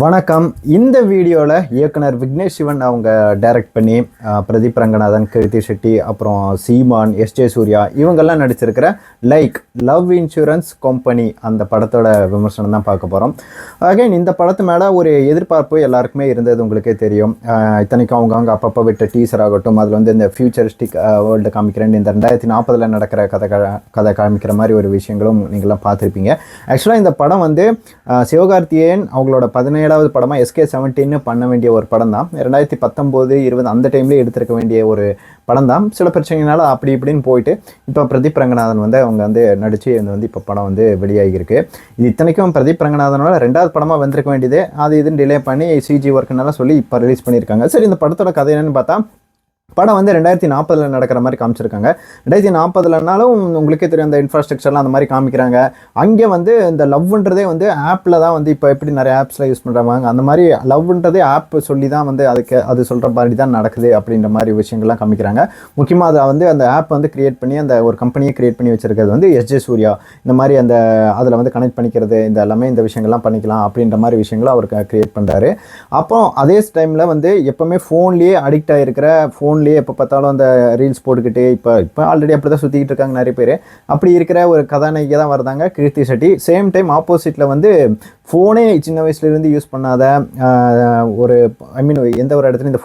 வணக்கம். இந்த வீடியோவில் இயக்குனர் விக்னேஷ் சிவன் அவங்க டைரக்ட் பண்ணி பிரதீப் ரங்கநாதன், கிருத்தி ஷெட்டி, அப்புறம் சீமான், எஸ்ஜே சூர்யா இவங்கெல்லாம் நடிச்சிருக்கிற லைக் லவ் இன்சூரன்ஸ் கம்பெனி அந்த படத்தோட விமர்சனம் தான் பார்க்க போகிறோம். அகைன் இந்த படத்து மேலே ஒரு எதிர்பார்ப்பு எல்லாருக்குமே இருந்தது, உங்களுக்கே தெரியும். இத்தனைக்கும் அவங்க அப்பப்போ விட்ட டீசர் ஆகட்டும், அதில் வந்து இந்த ஃபியூச்சரிஸ்டிக் வேர்ல்டு காமிக்கிறேன், இந்த 2040 நடக்கிற கதை காமிக்கிற மாதிரி ஒரு விஷயங்களும் நீங்களாம் பார்த்துருப்பீங்க. ஆக்சுவலாக இந்த படம் வந்து சிவகார்த்திகேயன் அவங்களோட 17வது படமாக SK17 பண்ண வேண்டிய ஒரு படம் தான். 2019-20 அந்த டைம்லேயே எடுத்திருக்க வேண்டிய ஒரு படம் தான். சில பிரச்சனைனால அப்படி இப்படின்னு போயிட்டு இப்போ பிரதீப் ரங்கநாதன் வந்து அவங்க வந்து நடித்து வந்து இப்போ படம் வந்து வெளியாகிருக்கு. இது இத்தனைக்கும் பிரதீப் ரங்கநாதனோட 2வது படமாக வந்திருக்க வேண்டியது, அது இதுன்னு டிலே பண்ணி CG ஒர்க்குனால சொல்லி இப்போ ரிலீஸ் பண்ணியிருக்காங்க. சரி, இந்த படத்தோட கதை என்னன்னு பார்த்தா, படம் வந்து 2040 நடக்கிற மாதிரி காமிச்சிருக்காங்க. 2040னாலும் உங்களுக்கே தெரியும், அந்த இன்ஃப்ராஸ்ட்ரக்சர்லாம் அந்த மாதிரி காமிக்கிறாங்க. அங்கே வந்து இந்த லவ்ன்றதே வந்து ஆப்பில் தான் வந்து இப்போ எப்படி நிறைய ஆப்ஸில் யூஸ் பண்ணுறாங்க, அந்த மாதிரி லவ்ன்றதே ஆப் சொல்லி தான் வந்து அது சொல்கிற மாதிரி தான் நடக்குது அப்படின்ற மாதிரி விஷயங்கள்லாம் காமிக்கிறாங்க. முக்கியமாக அதை வந்து அந்த ஆப் வந்து கிரியேட் பண்ணி அந்த ஒரு கம்பெனியை கிரியேட் பண்ணி வச்சிருக்கிறது வந்து எஸ்ஜே சூர்யா. இந்த மாதிரி அந்த அதில் வந்து கனெக்ட் பண்ணிக்கிறது, இந்த எல்லாமே இந்த விஷயங்கள்லாம் பண்ணிக்கலாம் அப்படின்ற மாதிரி விஷயங்களும் அவர் கிரியேட் பண்ணுறாரு. அப்போ அதே டைமில் வந்து எப்போவுமே ஃபோன்லேயே அடிக்ட் ஆகிருக்கிற, ஃபோன்லேயே எப்போ பார்த்தாலும் அந்த ரீல்ஸ் போட்டுக்கிட்டு இப்போ ஆல்ரெடி அப்படி தான் சுற்றிக்கிட்டு இருக்காங்க நிறைய பேர். அப்படி இருக்கிற ஒரு கதாநாயகி தான் வருதாங்க கிருத்தி ஷெட்டி. சேம் டைம் ஆப்போசிட்டில் வந்து ஃபோனே சின்ன வயசுலேருந்து யூஸ் பண்ணாத ஒரு எந்த ஒரு இடத்துல இந்த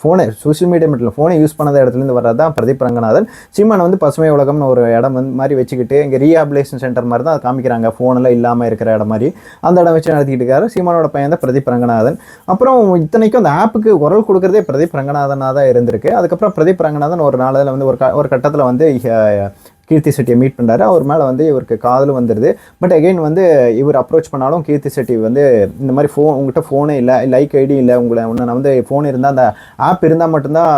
ஃபோனை சோஷியல் மீடியா மட்டும் இல்லை, ஃபோனை யூஸ் பண்ணாத இடத்துலேருந்து வர்றது தான் பிரதீப் ரங்கநாதன். சீமான் வந்து பசுமை உலகம்னு ஒரு இடம் வந்து மாதிரி வச்சுக்கிட்டு இங்கே ரீஹாபிலேஷன் சென்டர் மாதிரி தான் காமிக்கிறாங்க, ஃபோனெல்லாம் இல்லாமல் இருக்கிற இடம் மாதிரி அந்த இடம் வச்சு நடத்திக்கிட்டு இருக்காரு. சீமானோட பையன் தான் பிரதீப் ரங்கநாதன். அப்புறம் இத்தனைக்கும் அந்த ஆப்புக்கு குரல் கொடுக்குறதே பிரதீப் ரங்கநாதனாக தான் இருந்திருக்கு. அதுக்கப்புறம் பிரதீப் ரங்கநாதன் ஒரு நாளில் வந்து ஒரு கட்டத்தில் வந்து கீர்த்தி ஷெட்டியை மீட் பண்ணுறாரு. அவர் மேலே வந்து இவருக்கு காதலும் வந்துடுது. பட் அகெயின் வந்து இவர் அப்ரோச் பண்ணாலும் கீர்த்தி ஷெட்டி வந்து இந்த மாதிரி உங்கள்கிட்ட ஃபோனே இல்லை, லைக் ஐடி இல்லை, நான் வந்து ஃபோன் இருந்தால் அந்த ஆப் இருந்தால் மட்டும்தான்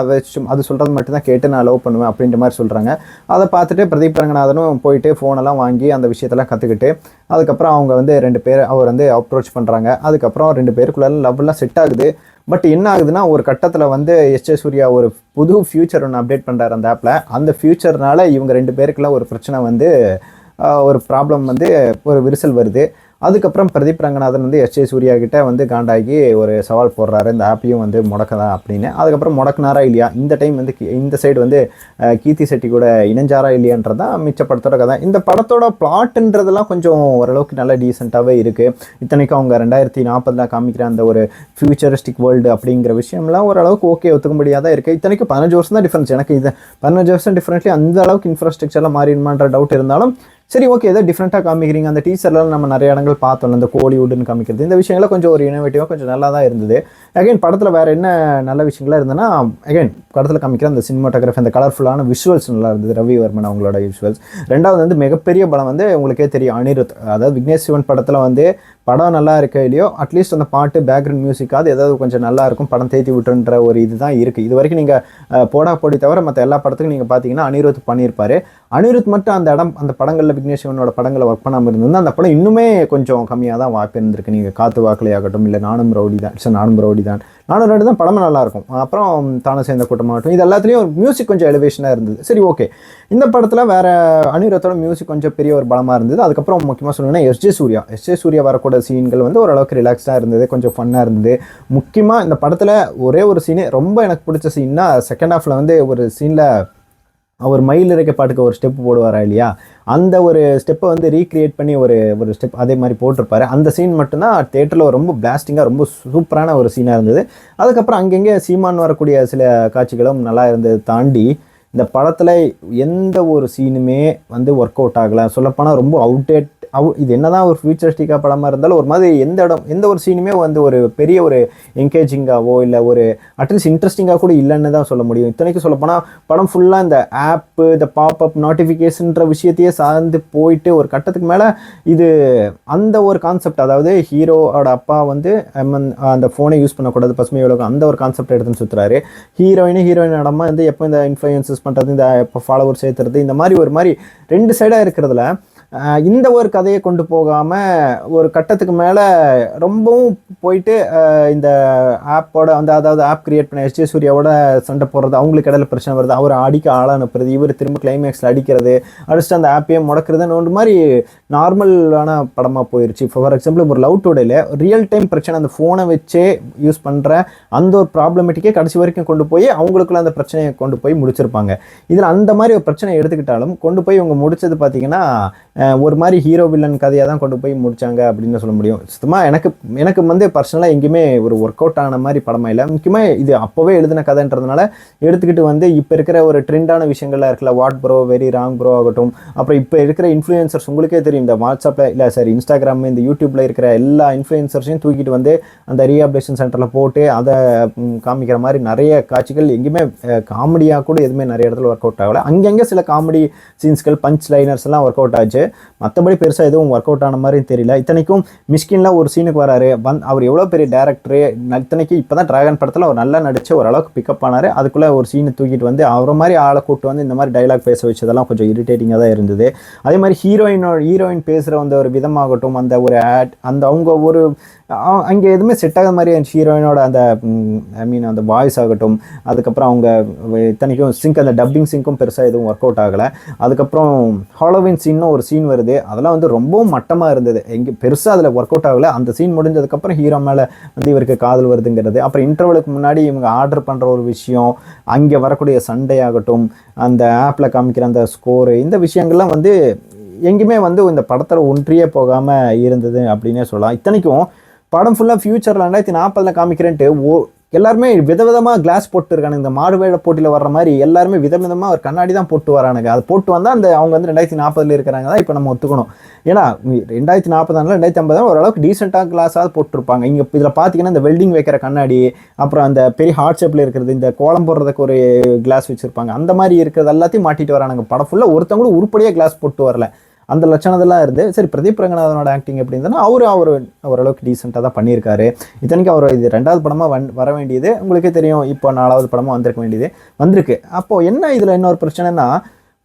அது சொல்கிறது மட்டும்தான் கேட்டு நான் லவ் பண்ணுவேன் அப்படின்ற மாதிரி சொல்கிறாங்க. அதை பார்த்துட்டு பிரதீப் ரங்கநாதனும் போயிட்டு ஃபோனெல்லாம் வாங்கி அந்த விஷயத்தெல்லாம் கற்றுக்கிட்டு அதுக்கப்புறம் அவங்க வந்து அவர் வந்து அப்ரோச் பண்ணுறாங்க. அதுக்கப்புறம் 2 பேருக்குள்ள லவ்லாம் செட் ஆகுது. பட் என்ன ஆகுதுன்னா, ஒரு கட்டத்தில் வந்து எஸ்ஜே சூர்யா ஒரு புது ஃபியூச்சர் ஒன்று அப்டேட் பண்ணுறாரு அந்த ஆப்பில். அந்த ஃபியூச்சர்னால இவங்க 2 பேருக்குள்ள ஒரு பிரச்சனை வந்து ஒரு ப்ராப்ளம் வந்து ஒரு விரிசல் வருது. அதுக்கப்புறம் பிரதீப் ரங்கநாதன் வந்து எஸ்ஜே சூர்யா கிட்ட வந்து காண்டாகி ஒரு சவால் போடுறாரு, இந்த ஆப்பையும் வந்து முடக்கதா அப்படின்னு. அதுக்கப்புறம் முடக்கினாரா இல்லையா, இந்த டைம் வந்து இந்த சைடு வந்து கீர்த்தி ஷெட்டி கூட இணைஞ்சாரா இல்லையான்றதான் மிச்ச படத்தோட கதை. இந்த படத்தோட பிளாட்டுன்றதெல்லாம் கொஞ்சம் ஓரளவுக்கு நல்ல டீசெண்டாகவே இருக்குது. இத்தனைக்கும் அவங்க 2040 காமிக்கிற அந்த ஒரு ஃபியூச்சரிஸ்டிக் வேர்ல்டு அப்படிங்கிற விஷயம்லாம் ஓரளவுக்கு ஓகே, ஒத்துக்கும்படியாக தான் இருக்குது. இத்தனைக்கும் 15 வருஷம் தான் டிஃப்ரென்ஸ். எனக்கு இது 15 வருஷம் டிஃப்ரெண்ட்லி அந்த அளவுக்கு இன்ஃப்ராஸ்ட்ரக்சர்லாம் மாறிடுமான்ற டவுட் இருந்தாலும் சரி, ஓகே, ஏதோ டிஃப்ரெண்ட்டாக காமிக்கிறீங்க. அந்த டீசர்லாம் நம்ம நிறைய இடங்கள் பார்த்தோம், இந்த கோலிவுட்னு காமிக்கிறது, இந்த விஷயங்கள்லாம் கொஞ்சம் ஒரு இனோவேட்டிவாக கொஞ்சம் நல்லா தான் இருந்தது. அகைன் படத்தில் வேறு என்ன நல்ல விஷயங்களாக இருந்ததுன்னா, அகைன் படத்தில் காமிக்கிற அந்த சினிமாட்டோகிராஃபி, அந்த கலர்ஃபுல்லான விஷுவல்ஸ் நல்லா இருந்தது, ரவி வர்மன் அவங்களோட விஷுவல்ஸ். 2வது வந்து மிகப்பெரிய படம் வந்து உங்களுக்கே தெரியும், அனிருத். அதாவது விக்னேஷ் சிவன் படத்தில் வந்து படம் நல்லா இருக்கோ இல்லையோ, அட்லீஸ்ட் அந்த பாட்டு பேக்ரவுண்ட் மியூசிக்காவது ஏதாவது கொஞ்சம் நல்லா இருக்கும், படம் தேத்தி விட்டுன்ற ஒரு இதுதான் இருக்குது. இது வரைக்கும் நீங்கள் போடி தவிர மற்ற எல்லா படத்துக்கும் நீங்கள் பார்த்தீங்கன்னா அனிருத் பண்ணியிருப்பார். அனிருத் மட்டும் அந்த படங்களில் விக்னேஷ் சிவனோட படங்களை ஒர்க் பண்ணாமல் இருந்தது அந்த படம் இன்னுமே கொஞ்சம் கம்மியாக தான் வாய்ப்பு இருந்திருக்கு. நீங்கள் காத்து வாக்கிலே ஆகட்டும், இல்லை நானும் ரவுடி தான் படமும் நல்லாயிருக்கும். அப்புறம் தானே சேர்ந்த கூட்டமாகட்டும், இது எல்லாத்துலேயும் ஒரு மியூசிக் கொஞ்சம் எலிவேஷனாக இருந்தது. சரி, ஓகே. இந்த படத்தில் வேறு அனிருத்தோட மியூசிக் கொஞ்சம் பெரிய ஒரு பலமாக இருந்தது. அதுக்கப்புறம் முக்கியமாக சொல்லணும்னா எஸ்ஜே சூர்யா வரக்கூட சீன்கள் வந்து ஓரளவுக்கு ரிலாக்ஸாக இருந்தது, கொஞ்சம் ஃபன்னாக இருந்தது. முக்கியமாக இந்த படத்தில் ஒரே ஒரு சீனு ரொம்ப எனக்கு பிடிச்ச சீன்னா, செகண்ட் ஹாஃபில் வந்து ஒரு சீனில் அவர் மயில் இறக்க பாட்டுக்கு ஒரு ஸ்டெப் போடுவாரா இல்லையா, அந்த ஒரு ஸ்டெப்பை வந்து ரீக்ரியேட் பண்ணி ஒரு ஸ்டெப் அதே மாதிரி போட்டிருப்பாரு. அந்த சீன் மட்டும்தான் தேட்டரில் ரொம்ப பிளாஸ்டிங்காக ரொம்ப சூப்பரான ஒரு சீனாக இருந்தது. அதுக்கப்புறம் அங்கங்கே சீமான் வரக்கூடிய சில காட்சிகளும் நல்லா இருந்தது. தாண்டி இந்த படத்தில் எந்த ஒரு சீனுமே வந்து ஒர்க் அவுட் ஆகலை. சொல்லப்போனால் ரொம்ப இது என்னதான் ஒரு ஃபியூச்சரிஸ்டிக்காக படமாக இருந்தாலும் ஒரு மாதிரி எந்த ஒரு சீனுமே வந்து ஒரு பெரிய ஒரு என்கேஜிங்காகவோ இல்லை ஒரு அட்லீஸ்ட் இன்ட்ரெஸ்டிங்காக கூட இல்லைன்னு தான் சொல்ல முடியும். இத்தனைக்கும் சொல்லப்போனால் படம் ஃபுல்லாக இந்த ஆப்பு, இந்த பாப்அப் நோட்டிஃபிகேஷன்ற விஷயத்தையே சார்ந்து போயிட்டு ஒரு கட்டத்துக்கு மேலே இது அந்த ஒரு கான்செப்ட், அதாவது ஹீரோவோட அப்பா வந்து அந்த ஃபோனை யூஸ் பண்ணக்கூடாது, பசுமை உலகம், அந்த ஒரு கான்செப்ட் எடுத்துன்னு சுற்றுறாரு. ஹீரோயின் இடமா வந்து எப்போ இந்த இன்ஃப்ளூயன்சஸ் பண்ணுறது, இந்த இப்போ ஃபாலோவர் சேர்த்துறது, இந்த மாதிரி ஒரு மாதிரி 2 சைடாக இருக்கிறதுல இந்த ஒரு கதையை கொண்டு போகாமல் ஒரு கட்டத்துக்கு மேலே ரொம்பவும் போயிட்டு இந்த ஆப்போட வந்து அதாவது ஆப் கிரியேட் பண்ண எஸ்ஜே சூர்யாவோட சண்டை போடுறது, அவங்களுக்கு இடையில பிரச்சனை வருது, அவர் அடிக்க அனுப்புறது, இவர் திரும்ப கிளைமேக்ஸில் அடிக்கிறது, அடிச்சுட்டு அந்த ஆப்பையே முடக்கிறதுன்னு ஒன்று மாதிரி நார்மலான படமாக போயிடுச்சு. ஃபார் எக்ஸாம்பிள் ஒரு லவ் டுடேல ரியல் டைம் பிரச்சனை அந்த ஃபோனை வச்சே யூஸ் பண்ணுற அந்த ஒரு ப்ராப்ளமேட்டிக்கே கடைசி வரைக்கும் கொண்டு போய் அவங்களுக்குள்ள அந்த பிரச்சனையை கொண்டு போய் முடிச்சிருப்பாங்க. இதில் அந்த மாதிரி ஒரு பிரச்சனை எடுத்துக்கிட்டாலும் கொண்டு போய் இவங்க முடிச்சது பார்த்தீங்கன்னா ஒரு மாதிரி ஹீரோ வில்லன் கதையாக தான் கொண்டு போய் முடிச்சாங்க அப்படின்னு சொல்ல முடியும். சுத்தமாக எனக்கு வந்து பர்சனலாக எங்கேயுமே ஒரு ஒர்க் அவுட் ஆன மாதிரி படமாக இல்லை. முக்கியமாக இது அப்போவே எழுதின கதைன்றதுனால எடுத்துக்கிட்டு வந்து இப்போ இருக்கிற ஒரு ட்ரெண்டான விஷயங்கள்லாம் இருக்குல்ல, what bro very wrong bro ஆகட்டும், அப்புறம் இப்போ இருக்கிற இன்ஃப்ளூயன்சர்ஸ் உங்களுக்கே தெரியும், இந்த வாட்ஸ்அப்பில் இல்லை சார் இன்ஸ்டாகிராம் இந்த யூடியூப்பில் இருக்கிற எல்லா இன்ஃப்ளூயன்சர்ஸையும் தூக்கிட்டு வந்து அந்த ரீஹாபிலேஷன் சென்டரில் போட்டு அதை காமிக்கிற மாதிரி நிறைய காட்சிகள் எங்கேயுமே காமெடியாக கூட எதுவுமே நிறைய இடத்துல ஒர்க் அவுட் ஆகலை. அங்கங்கே சில காமெடி சீன்ஸ்கள் பஞ்ச் லைனர்ஸ் எல்லாம் ஒர்க் அவுட் ஆச்சு, மற்றபடி பெருசாக எதுவும் ஒர்க் அவுட் ஆன மாதிரி தெரியல. இத்தனைக்கும் மிஷ்கின்ல ஒரு சீனுக்கு வராரு, அவர் எவ்வளோ பெரிய டேரக்டரு, இத்தனைக்கு இப்போ தான் டிராகன் படத்தில் அவர் நல்லா நடிச்சு ஓரளவுக்கு பிக்கப் ஆனார். அதுக்குள்ளே ஒரு சீனை தூக்கிட்டு வந்து அவரை மாதிரி ஆளை கூப்பிட்டு வந்து இந்த மாதிரி டைலாக் பேச வச்சதெல்லாம் கொஞ்சம் இரிட்டேட்டிங்காக தான் இருந்தது. அதே மாதிரி ஹீரோயின் பேசுகிற அந்த ஒரு விதமாகட்டும், அந்த ஒரு ஆட் அந்த அவங்க ஒரு அங்கே எதுவுமே செட் ஆகாத மாதிரி ஹீரோயினோட அந்த அந்த வாய்ஸ் ஆகட்டும், அதுக்கப்புறம் அவங்க இத்தனைக்கும் சிங்க் அந்த டப்பிங் சிங்க்கும் பெருசாக எதுவும் ஒர்க் அவுட் ஆகலை. அதுக்கப்புறம் ஹாலோவின் சீன்னு ஒரு சீன் வருது, அதெல்லாம் வந்து ரொம்பவும் மட்டமாக இருந்தது, எங்கே பெருசாக அதில் ஒர்க் அவுட் ஆகலை. அந்த சீன் முடிஞ்சதுக்கப்புறம் ஹீரோ மேலே வந்து இவருக்கு காதல் வருதுங்கிறது, அப்புறம் இன்டர்வலுக்கு முன்னாடி இவங்க ஆர்டர் பண்ணுற ஒரு விஷயம், அங்கே வரக்கூடிய சண்டையாகட்டும், அந்த ஆப்பில் காமிக்கிற அந்த ஸ்கோரு, இந்த விஷயங்கள்லாம் வந்து எங்கேயுமே வந்து இந்த படத்தில் ஒன்றியே போகாமல் இருந்தது அப்படின்னே சொல்லலாம். இத்தனைக்கும் படம் ஃபுல்லாக ஃபியூச்சரில் 2040 காமிக்கிறேன்ட்டு எல்லாருமே விதவிதமாக கிளாஸ் போட்டு இருக்கானுங்க. இந்த மாடு வேட போட்டியில் வர்ற மாதிரி எல்லாருமே விதவிதமாக ஒரு கண்ணாடி தான் போட்டு வரானுங்க. அது போட்டு வந்தால் அந்த அவங்க வந்து 2040 இருக்கிறாங்க தான் இப்போ நம்ம ஒத்துக்கணும். ஏன்னா 2040 2050 ஓரளவுக்கு டீசெண்டாக கிளாஸாவது போட்டிருப்பாங்க. இங்கே இதில் பார்த்தீங்கன்னா இந்த வெல்டிங் வைக்கிற கண்ணாடி, அப்புறம் அந்த பெரிய ஹார்ட் ஷேப்பில் இருக்கிறது, இந்த கோலம் போடுறதுக்கு ஒரு கிளாஸ் வச்சுருப்பாங்க, அந்த மாதிரி இருக்கிறது எல்லாத்தையும் மாட்டிட்டு வரானுங்க. படம் ஃபுல்லாக ஒருத்தவங்களும் உருப்படியாக கிளாஸ் போட்டு வரல, அந்த லட்சணத்தெல்லாம் இருந்து. சரி, பிரதீப் ரங்கநாதனோட ஆக்டிங் எப்படி இருந்ததுன்னா அவர் ஓரளவுக்கு டீசெண்டாக தான் பண்ணியிருக்காரு. இத்தனைக்கும் அவர் இது 2வது படமாக வர வேண்டியது உங்களுக்கே தெரியும், இப்போ 4வது படமாக வந்திருக்க வேண்டியது வந்திருக்கு. அப்போது என்ன இதில் இன்னொரு பிரச்சனைனா,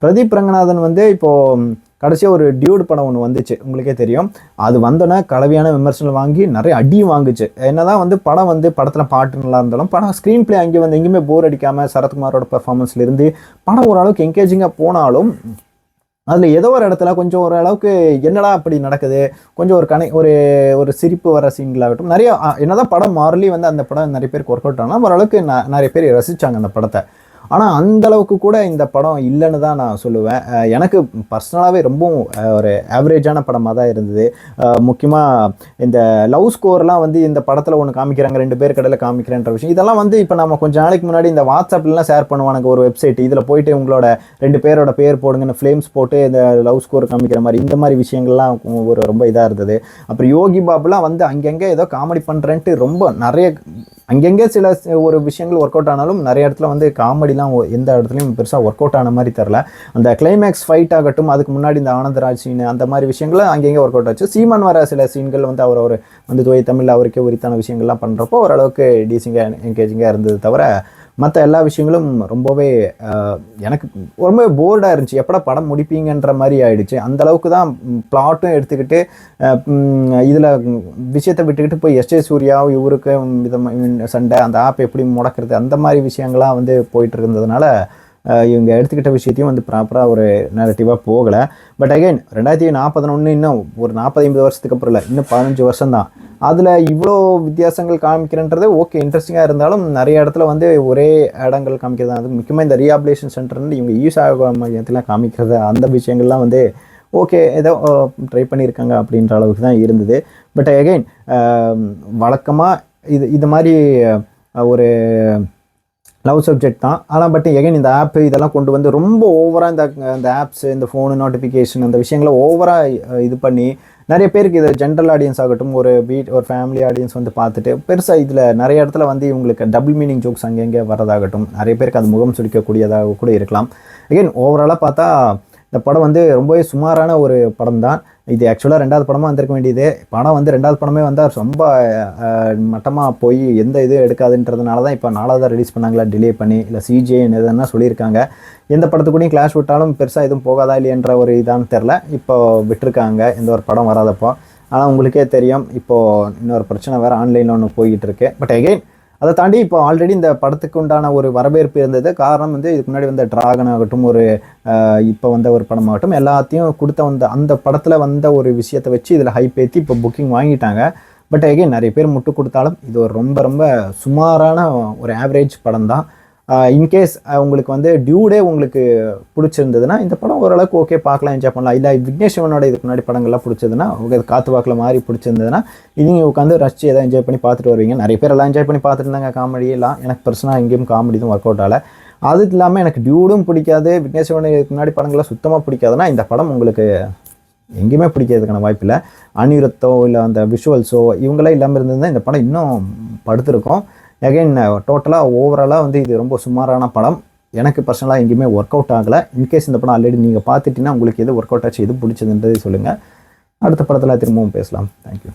பிரதீப் ரங்கநாதன் வந்து இப்போது கடைசியாக ஒரு டியூட் படம் ஒன்று வந்துச்சு, உங்களுக்கே தெரியும். அது வந்தோன்னா கலவையான விமர்சனம் வாங்கி நிறைய அடியும் வாங்குச்சு. என்னதான் வந்து படம் வந்து படத்தில் பாட்டு நல்லா இருந்தாலும் படம் ஸ்க்ரீன் பிளே அங்கே வந்து எங்கேயுமே போர் அடிக்காமல் சரத்குமாரோட பர்ஃபார்மன்ஸ்லேருந்து படம் ஓரளவுக்கு என்கேஜிங்காக போனாலும் அதில் ஏதோ ஒரு இடத்துல கொஞ்சம் ஓரளவுக்கு என்னடா அப்படி நடக்குது, கொஞ்சம் ஒரு சிரிப்பு வர சீன்களாகட்டும், நிறைய என்னதான் படம் மாறலி வந்து அந்த படம் நிறைய பேருக்கு ஒர்க் அவுட் ஆனால் ஓரளவுக்கு நிறைய பேர் ரசித்தாங்க அந்த படத்தை. ஆனால் அந்தளவுக்கு கூட இந்த படம் இல்லைன்னு தான் நான் சொல்லுவேன். எனக்கு பர்சனலாகவே ரொம்பவும் ஒரு ஆவரேஜான படமாக தான் இருந்தது. முக்கியமாக இந்த லவ் ஸ்கோர்லாம் வந்து இந்த படத்தில் ஒன்று காமிக்கிறாங்க, 2 பேர் கடையில் காமிக்கிறேன்ற விஷயம், இதெல்லாம் வந்து இப்போ நம்ம கொஞ்சம் நாளைக்கு முன்னாடி இந்த வாட்ஸ்அப்லாம் ஷேர் பண்ணுவானுங்க ஒரு வெப்சைட், இதில் போயிட்டு உங்களோட 2 பேரோட பேர் போடுங்கன்னு ஃப்ளேம்ஸ் போட்டு இந்த லவ் ஸ்கோர் காமிக்கிற மாதிரி இந்த மாதிரி விஷயங்கள்லாம் ஒரு ரொம்ப இதாக இருந்தது. அப்புறம் யோகி பாபுலாம் வந்து அங்கங்கே ஏதோ காமெடி பண்ணுறேன்ட்டு ரொம்ப நிறைய அங்கங்கே சில ஒரு விஷயங்கள் ஒர்க் அவுட் ஆனாலும் நிறைய இடத்துல வந்து காமெடிலாம் எந்த இடத்துலையும் பெருசாக ஒர்க் அவுட் ஆன மாதிரி தெரில. அந்த கிளைமேக்ஸ் ஃபைட் ஆகட்டும், அதுக்கு முன்னாடி இந்த ஆனந்தராஜ் சீன், அந்த மாதிரி விஷயங்கள் அங்கங்கே ஒர்க் அவுட் ஆச்சு. சீமான் வர சில சீன்கள் வந்து அவர் வந்து தூய தமிழ் அவருக்கே உரித்தான விஷயங்கள்லாம் பண்ணுறப்போ ஓரளவுக்கு டீசிங்காக என்கேஜிங்காக இருந்தது. தவிர மற்ற எல்லா விஷயங்களும் ரொம்பவே எனக்கு ரொம்ப போர்டாக இருந்துச்சு. எப்படா படம் முடிப்பீங்கன்ற மாதிரி ஆயிடுச்சு. அந்தளவுக்கு தான் பிளாட்டும் எடுத்துக்கிட்டு இதில் விஷயத்தை விட்டுக்கிட்டு போய் எஸ்ஜே சூர்யா இவருக்கு சண்டை, அந்த ஆப் எப்படி முடக்கிறது, அந்த மாதிரி விஷயங்கள்லாம் வந்து போயிட்டு இருந்ததுனால இவங்க எடுத்துக்கிட்ட விஷயத்தையும் வந்து ப்ராப்பராக ஒரு நேரட்டிவாக போகலை. பட் அகைன் 2041 இன்னும் ஒரு 40-50 வருஷத்துக்கு அப்புறம் இல்லை, இன்னும் 15 வருஷம் தான். அதில் இவ்வளோ வித்தியாசங்கள் காமிக்கிறன்றது ஓகே இன்ட்ரெஸ்டிங்காக இருந்தாலும் நிறைய இடத்துல வந்து ஒரே இடங்கள் காமிக்கிறது, அது முக்கியமாக இந்த ரீஹாபிலேஷன் சென்டர்னு இவங்க யூஸ் ஆக மையத்தில் காமிக்கிறது, அந்த விஷயங்கள்லாம் வந்து ஓகே ஏதோ ட்ரை பண்ணியிருக்காங்க அப்படின்ற அளவுக்கு தான் இருந்தது. பட் அகைன் வழக்கமாக இது மாதிரி ஒரு லவ் சப்ஜெக்ட் தான். ஆனால் பட் எகைன் இந்த ஆப்பு இதெல்லாம் கொண்டு வந்து ரொம்ப ஓவராக இந்த ஆப்ஸ், இந்த ஃபோனு நோட்டிஃபிகேஷன், அந்த விஷயங்களை ஓவராக இது பண்ணி நிறைய பேருக்கு இது ஜென்ரல் ஆடியன்ஸ் ஆகட்டும், ஒரு ஃபேமிலி ஆடியன்ஸ் வந்து பார்த்துட்டு பெருசாக இதில் நிறைய இடத்துல வந்து இவங்களுக்கு டபுள் மீனிங் ஜோக்ஸ் அங்கங்கே வரதாகட்டும், நிறைய பேருக்கு அது முகம் சுடிக்கக்கூடியதாக கூட இருக்கலாம். அகைன் ஓவராலாக பார்த்தா இந்த படம் வந்து ரொம்பவே சுமாரான ஒரு படம் தான். இது ஆக்சுவலாக 2வது படமாக வந்திருக்க வேண்டியது. படம் வந்து 2வது படமே வந்தால் ரொம்ப மட்டமாக போய் எந்த இதுவும் எடுக்காதுன்றதுனால தான் இப்போ 4வதாக ரிலீஸ் பண்ணாங்களா, டிலே பண்ணி, இல்லை சிஜேன்னு எதுனா சொல்லியிருக்காங்க. எந்த படத்துக்கூடையும் கிளாஷ் விட்டாலும் பெருசாக எதுவும் போகாதா இல்லையன்ற ஒரு இதான்னு தெரில. இப்போ விட்டுருக்காங்க எந்த ஒரு படம் வராதப்போ. ஆனால் உங்களுக்கே தெரியும் இப்போது இன்னொரு பிரச்சனை வேறு ஆன்லைனில் ஒன்று போய்கிட்டு இருக்கு. பட் அகெயின் அதை தாண்டி இப்போ ஆல்ரெடி இந்த படத்துக்கு உண்டான ஒரு வரவேற்பு இருந்தது. காரணம் வந்து இதுக்கு முன்னாடி வந்த டிராகன் ஆகட்டும், ஒரு இப்போ வந்த ஒரு படமாகட்டும், எல்லாத்தையும் கொடுத்த அந்த படத்தில் வந்த ஒரு விஷயத்தை வச்சு இதில் ஹைப் ஏற்றி இப்போ புக்கிங் வாங்கிட்டாங்க. பட் அகெயின் நிறைய பேர் முட்டு கொடுத்தாலும் இது ஒரு ரொம்ப ரொம்ப சுமாரான ஒரு ஆவரேஜ் படம் தான். இன்கேஸ் உங்களுக்கு வந்து டியூடே உங்களுக்கு பிடிச்சிருந்ததுன்னா இந்த படம் ஓரளவுக்கு ஓகே, பார்க்கலாம், என்ஜாய் பண்ணலாம். இல்லை விக்னேஷ் சிவனோட இதுக்கு முன்னாடி படங்கள்லாம் பிடிச்சதுன்னா, உங்களுக்கு காற்று வாக்கில் மாதிரி பிடிச்சிருந்ததுன்னா இது நீங்கள் உட்காந்து ரசித்து எதாவது என்ஜாய் பண்ணி பார்த்துட்டு வருவீங்க. நிறைய பேர் எல்லாம் என்ஜாய் பண்ணி பார்த்துட்டு இருந்தாங்க காமெடியெல்லாம். எனக்கு பர்சனலாக எங்கேயும் காமெடி தான் ஒர்க் அவுட் ஆகலை. அது இல்லாமல் எனக்கு டியூடும் பிடிக்காது, விக்னேஷ் சிவன் இதுக்கு முன்னாடி படங்கள்லாம் சுத்தமாக பிடிக்காதுன்னா இந்த படம் உங்களுக்கு எங்கேயுமே பிடிக்கிறதுக்கான வாய்ப்பு இல்லை. அனிருத்தோ இல்லை அந்த விஷுவல்ஸோ இவங்களாம் இல்லாமல் இருந்ததுன்னா இந்த படம் இன்னும் படுத்திருக்கும். அகைன் டோட்டலாக ஓவராலாக வந்து இது ரொம்ப சுமாரான படம். எனக்கு பர்சனலாக எங்கேயுமே ஒர்க் அவுட் ஆகலை. இன்கேஸ் இந்த படம் ஆல்ரெடி நீங்கள் பார்த்துட்டிங்கன்னா உங்களுக்கு எது ஒர்க் அவுட் ஆச்சு, எது பிடிச்சதுன்றது சொல்லுங்கள். அடுத்த படத்தில் திரும்பவும் பேசலாம். தேங்க்யூ.